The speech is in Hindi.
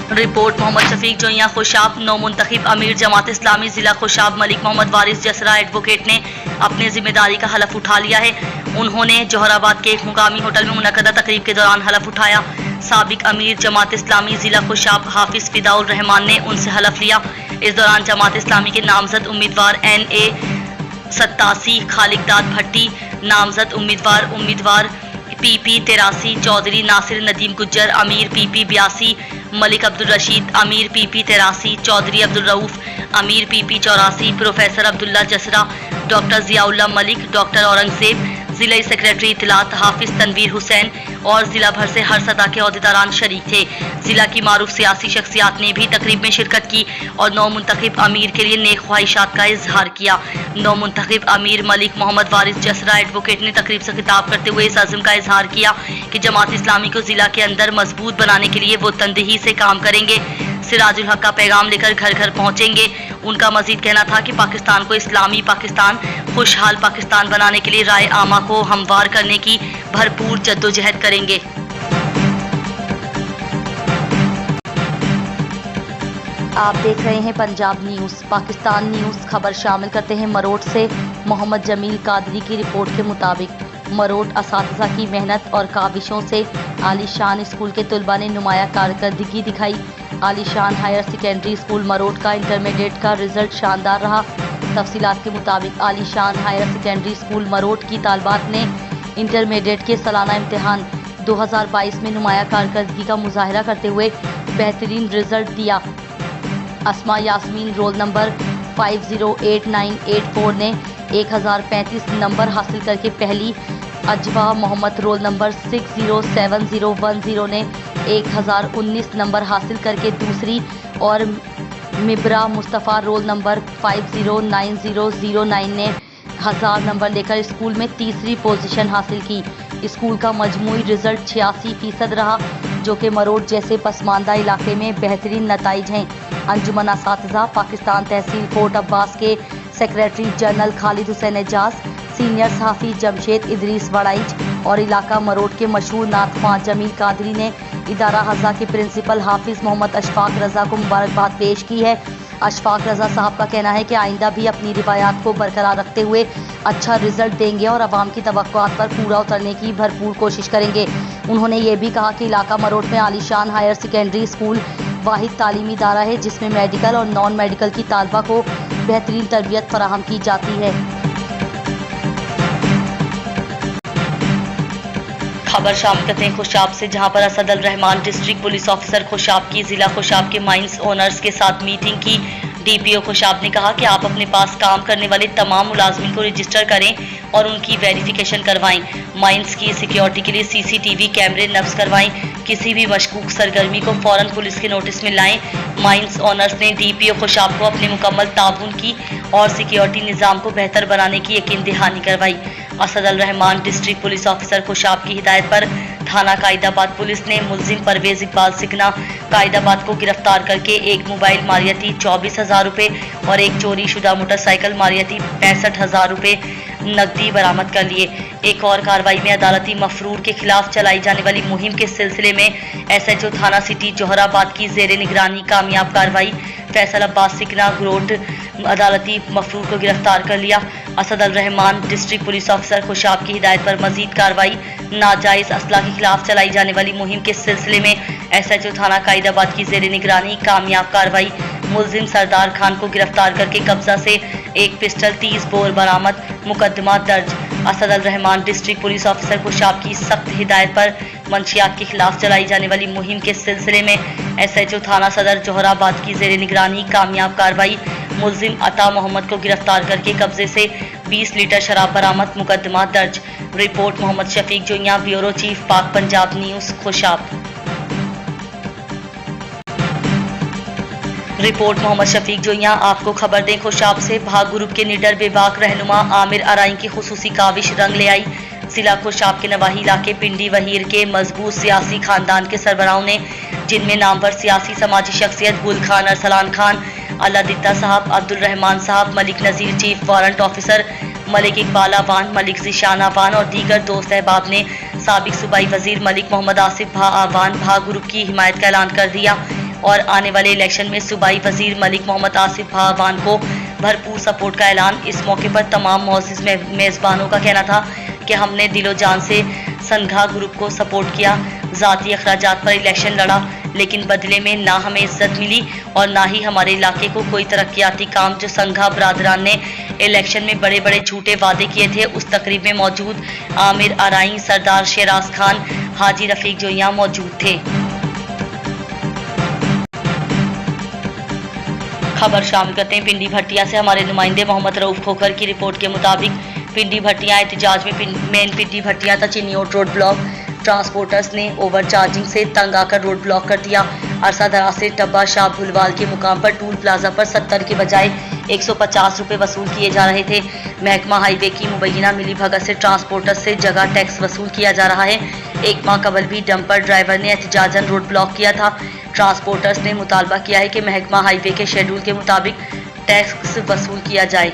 रिपोर्ट मोहम्मद शफीक जोइया खुशाब। नौ मुंतखब अमीर जमात इस्लामी जिला खुशाब मलिक मोहम्मद वारिस जसरा एडवोकेट ने अपनी जिम्मेदारी का हलफ उठा लिया है। उन्होंने जोहराबाद के एक मुकामी होटल में मुनक्कदा तकरीब के दौरान हलफ उठाया। साबिक अमीर जमात इस्लामी जिला खुशाब हाफिज फिदाउर रहमान ने उनसे हलफ लिया। इस दौरान जमात इस्लामी के नामजद उम्मीदवार NA 87 खालिकदाद भट्टी, नामजद उम्मीदवार PP 83 चौधरी नासिर नदीम गुज्जर, अमीर PP 82 मलिक अब्दुल रशीद, अमीर PP 83 चौधरी अब्दुल रऊफ, अमीर PP 84 professor Abdullah जसरा, doctor Ziaullah Malik, doctor Aurangzeb, जिला सेक्रेटरी इतलात हाफिज तनवीर हुसैन और जिला भर से हर सतह के अहदेदारान शरीक थे। जिला की मारूफ सियासी शख्सियात ने भी तकरीब में शिरकत की और नौ मुंतखब अमीर के लिए नेक ख्वाहिशात का इजहार किया। नौ मुंतखब अमीर मलिक मोहम्मद वारिस जसरा एडवोकेट ने तकरीब से खिताब करते हुए इस अज़्म का इजहार किया कि जमात इस्लामी को जिला के अंदर मजबूत बनाने के लिए वो तंदही से काम करेंगे, सिराजुल हक का पैगाम लेकर घर घर पहुंचेंगे। उनका मजीद कहना था कि पाकिस्तान को इस्लामी पाकिस्तान, खुशहाल पाकिस्तान बनाने के लिए राय आमा को हमवार करने की भरपूर जद्दोजहद करेंगे। आप देख रहे हैं पंजाब न्यूज़। पाकिस्तान न्यूज़ खबर शामिल करते हैं मरोट से। मोहम्मद जमील कादरी की रिपोर्ट के मुताबिक मरोट असातिज़ा की मेहनत और काविशों से आलीशान स्कूल के तलबा ने नुमाया कारकर्दगी दिखाई। आलीशान हायर सेकेंडरी स्कूल मरोट का इंटरमीडिएट का रिजल्ट शानदार रहा। तफसीलात के मुताबिक आलीशान हायर सेकेंडरी स्कूल मरोट की तालबात ने इंटरमीडिएट के सालाना इम्तिहान 2022 में नुमाया कारकर्दगी का मुजाहरा करते हुए बेहतरीन रिजल्ट दिया। अस्मा यास्मीन रोल नंबर 508984 ने 1035 नंबर हासिल करके पहली, अजवा मोहम्मद रोल नंबर 607010 ने 1019 नंबर हासिल करके दूसरी और मिब्रा मुस्तफ़ा रोल नंबर 509009 ने 1000 नंबर लेकर स्कूल में तीसरी पोजीशन हासिल की। स्कूल का मजमूई रिजल्ट 86% रहा, जो कि मरोट जैसे पसमानदा इलाके में बेहतरीन नताइज हैं। अंजुमन असातिज़ा पाकिस्तान तहसील कोट अब्बास के secretary general Khalid Hussain Ejaz, senior सहाफ़ी जमशेद इदरीस वड़ाइच और इलाका मरोट के मशहूर नात ख्वां जमील कादरी ने इदारा हज़ा के प्रिंसिपल हाफिज़ मोहम्मद अशफाक रज़ा को मुबारकबाद पेश की है। अशफाक रज़ा साहब का कहना है कि आइंदा भी अपनी रिवायात को बरकरार रखते हुए अच्छा रिजल्ट देंगे और अवाम की तवक्कुआत पर पूरा उतरने की भरपूर कोशिश करेंगे। उन्होंने ये भी कहा कि इलाका मरोट में आलीशान हायर सेकेंडरी स्कूल वाहिद तालीमी इदारा है जिसमें मेडिकल और नॉन मेडिकल की तालबा को बेहतरीन तरबियत फराहम की जाती है। खबर शामिल करते हैं खुशाब से, जहां पर Asad al Rehman district police officer Khushab की जिला खुशाब के माइंस ओनर्स के साथ मीटिंग की। DPO खुशाब ने कहा कि आप अपने पास काम करने वाले तमाम मुलाजमीन को रजिस्टर करें और उनकी वेरिफिकेशन करवाएं। माइंस की सिक्योरिटी के लिए CCTV कैमरे नफ्स करवाएं। किसी भी मशकूक सरगर्मी को फौरन पुलिस के नोटिस में लाएं। माइंस ओनर्स ने DPO खुशाब को अपने मुकम्मल ताउन की और सिक्योरिटी निज़ाम को बेहतर बनाने की यकीन दहानी करवाई। Asad al Rehman district police officer Khushab की हिदायत पर थाना कायदाबाद पुलिस ने मुलजिम परवेज इकबाल सिकना कायदाबाद को गिरफ्तार करके एक मोबाइल मारियती 24,000 रुपये और एक चोरी शुदा मोटरसाइकिल मारियती 65,000 रुपये नकदी बरामद कर लिए। एक और कार्रवाई में अदालती मफरूर के खिलाफ चलाई जाने वाली मुहिम के सिलसिले में SHO थाना सिटी जोहराबाद की जेर निगरानी कामयाब कार्रवाई। फैसल अब्बास सिकना ग्रोट अदालती मफरूर को गिरफ्तार कर लिया। Asad al Rehman district police officer Khushab की हिदायत पर मजीद कार्रवाई। नाजायज असला के खिलाफ चलाई जाने वाली मुहिम के सिलसिले में SHO थाना कायदाबाद की जेर निगरानी कामयाब कार्रवाई। मुलजिम सरदार खान को गिरफ्तार करके कब्जा से एक पिस्टल 30 बोर बरामद। मुकदमा दर्ज। Asad al Rehman district police officer Khushab की सख्त हिदायत पर मंशियात के खिलाफ चलाई जाने वाली मुहिम के सिलसिले में SHO थाना सदर जोहराबाद की जेर निगरानी कामयाब कार्रवाई। मुलजिम अता मोहम्मद को गिरफ्तार करके कब्जे से 20 लीटर शराब बरामद। मुकदमा दर्ज। Report Mohammad Shafiq Joiya, bureau chief, Pak Punjab news Khushab. Report Mohammad Shafiq Joiya. आपको खबर दें खुशाब से, भाग ग्रुप के निडर बेबाक रहनुमा आमिर अराई की खुसूसी काविश रंग ले आई। जिला खुशाब के नवाही इलाके पिंडी वहीर के मजबूत सियासी खानदान के सरबराहों ने, जिनमें नामवर सियासी समाजी शख्सियत गुल खान, अरसलान खान, अल्लाह दित्ता साहब, अब्दुल रहमान साहब, Malik Nazir chief warrant officer, Malik Iqbal Awan, Malik Zeeshan Awan और दीगर दोस्त अहबाब ने साबिक सूबाई वजीर मलिक मोहम्मद आसिफ भा आवान भा ग्रुप की हिमायत का ऐलान कर दिया। और आने वाले इलेक्शन में सूबाई वजीर मलिक मोहम्मद आसिफ भावान को भरपूर सपोर्ट का ऐलान। इस मौके पर तमाम मौजूद मेज़बानों का कहना था कि हमने दिलो जान से संघा ग्रुप को सपोर्ट किया, ज़ाती अखराजात पर इलेक्शन लड़ा, लेकिन बदले में ना हमें इज्जत मिली और ना ही हमारे इलाके को कोई तरक्याती काम। जो संघा बरादरान ने इलेक्शन में बड़े बड़े झूठे वादे किए थे, उस तकरीब में मौजूद आमिर आराई, सरदार शेराज खान, हाजी रफीक जोइया मौजूद थे। खबर शामिल करते हैं पिंडी भट्टिया से। हमारे नुमाइंदे मोहम्मद रऊफ खोखर की रिपोर्ट के मुताबिक पिंडी भट्टिया एहतजाज में मेन पिंडी भट्टिया था चिन्नीओट रोड ब्लॉक। ट्रांसपोर्टर्स ने ओवर चार्जिंग से तंग आकर रोड ब्लॉक कर दिया। अरसा दराज से टब्बा शाह भुलवाल के मुकाम पर टूल प्लाजा पर 70 के बजाय 150 रुपये वसूल किए जा रहे थे। महकमा हाईवे की मुबैना मिली भगत से ट्रांसपोर्टर्स से जगह टैक्स वसूल किया जा रहा है। एक माह कबल भी डंपर ड्राइवर ने एहतजाजन रोड ब्लॉक किया था। ट्रांसपोर्टर्स ने मुतालबा किया है कि महकमा हाईवे के शेड्यूल के मुताबिक टैक्स वसूल किया जाए।